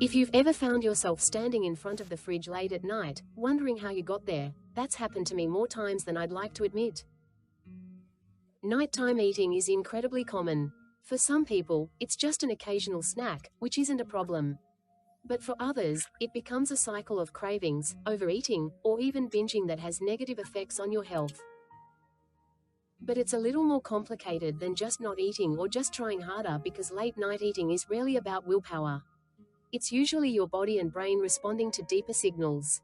If you've ever found yourself standing in front of the fridge late at night, wondering how you got there, that's happened to me more times than I'd like to admit. Nighttime eating is incredibly common. For some people, it's just an occasional snack, which isn't a problem. But for others, it becomes a cycle of cravings, overeating, or even binging that has negative effects on your health. But it's a little more complicated than just not eating or just trying harder, because late night eating is rarely about willpower. It's usually your body and brain responding to deeper signals.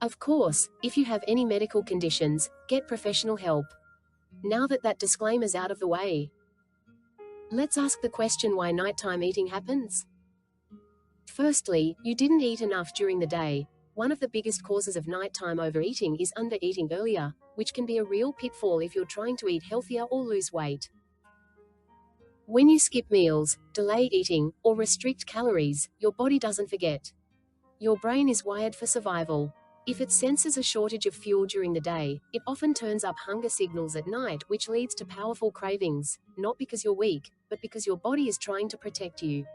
Of course, if you have any medical conditions, get professional help. Now that that disclaimer's out of the way, let's ask the question why nighttime eating happens. Firstly, you didn't eat enough during the day. One of the biggest causes of nighttime overeating is undereating earlier, which can be a real pitfall if you're trying to eat healthier or lose weight. When you skip meals, delay eating, or restrict calories, your body doesn't forget. Your brain is wired for survival. If it senses a shortage of fuel during the day, it often turns up hunger signals at night, which leads to powerful cravings, not because you're weak, but because your body is trying to protect you.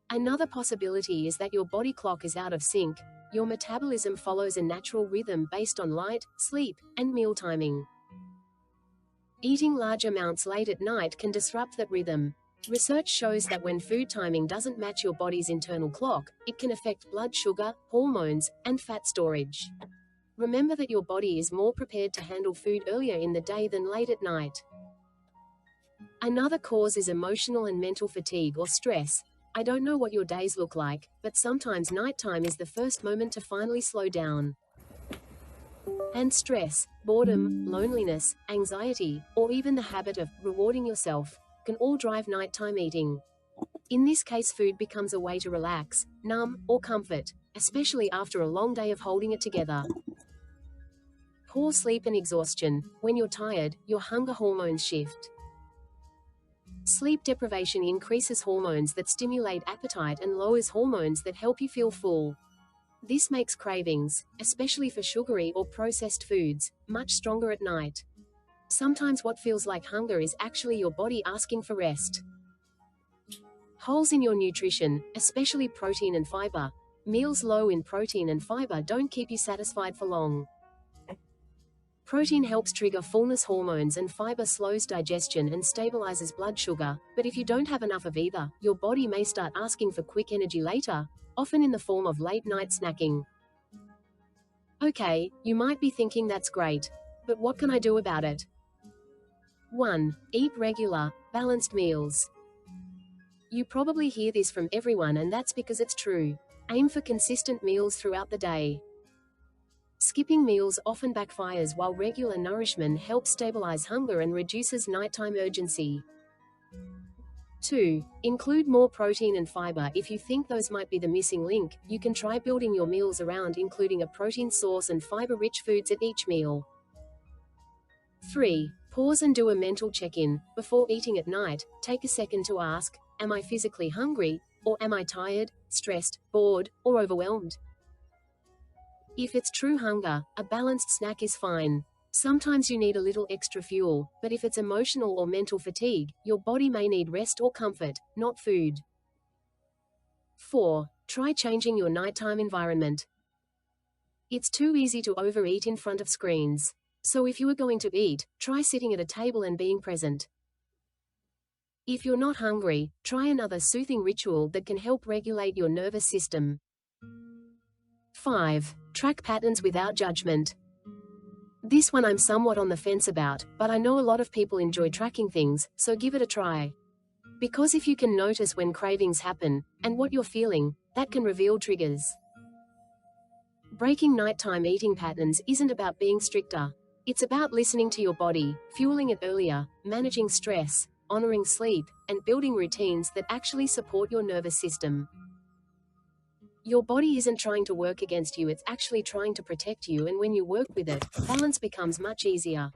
Another possibility is that your body clock is out of sync. Your metabolism follows a natural rhythm based on light, sleep, and meal timing. Eating large amounts late at night can disrupt that rhythm. Research shows that when food timing doesn't match your body's internal clock, it can affect blood sugar, hormones, and fat storage. Remember that your body is more prepared to handle food earlier in the day than late at night. Another cause is emotional and mental fatigue or stress. I don't know what your days look like, but sometimes nighttime is the first moment to finally slow down. And stress, boredom, loneliness, anxiety, or even the habit of rewarding yourself can all drive nighttime eating. In this case, food becomes a way to relax, numb, or comfort, especially after a long day of holding it together. Poor sleep and exhaustion. When you're tired, your hunger hormones shift. Sleep deprivation increases hormones that stimulate appetite and lowers hormones that help you feel full. This makes cravings, especially for sugary or processed foods, much stronger at night. Sometimes what feels like hunger is actually your body asking for rest. Holes in your nutrition, especially protein and fiber. Meals low in protein and fiber don't keep you satisfied for long. Protein helps trigger fullness hormones and fiber slows digestion and stabilizes blood sugar, but if you don't have enough of either, your body may start asking for quick energy later, often in the form of late-night snacking. Okay, you might be thinking that's great. But what can I do about it? 1. Eat regular, balanced meals. You probably hear this from everyone, and that's because it's true. Aim for consistent meals throughout the day. Skipping meals often backfires, while regular nourishment helps stabilize hunger and reduces nighttime urgency. 2. Include more protein and fiber. If you think those might be the missing link, you can try building your meals around including a protein source and fiber-rich foods at each meal. 3. Pause and do a mental check-in. Before eating at night, take a second to ask, am I physically hungry, or am I tired, stressed, bored, or overwhelmed? If it's true hunger, a balanced snack is fine. Sometimes you need a little extra fuel, but if it's emotional or mental fatigue, your body may need rest or comfort, not food. 4. Try changing your nighttime environment. It's too easy to overeat in front of screens. So if you are going to eat, try sitting at a table and being present. If you're not hungry, try another soothing ritual that can help regulate your nervous system. 5. Track patterns without judgment. This one I'm somewhat on the fence about, but I know a lot of people enjoy tracking things, so give it a try. Because if you can notice when cravings happen, and what you're feeling, that can reveal triggers. Breaking nighttime eating patterns isn't about being stricter. It's about listening to your body, fueling it earlier, managing stress, honoring sleep, and building routines that actually support your nervous system. Your body isn't trying to work against you, it's actually trying to protect you, and when you work with it, balance becomes much easier.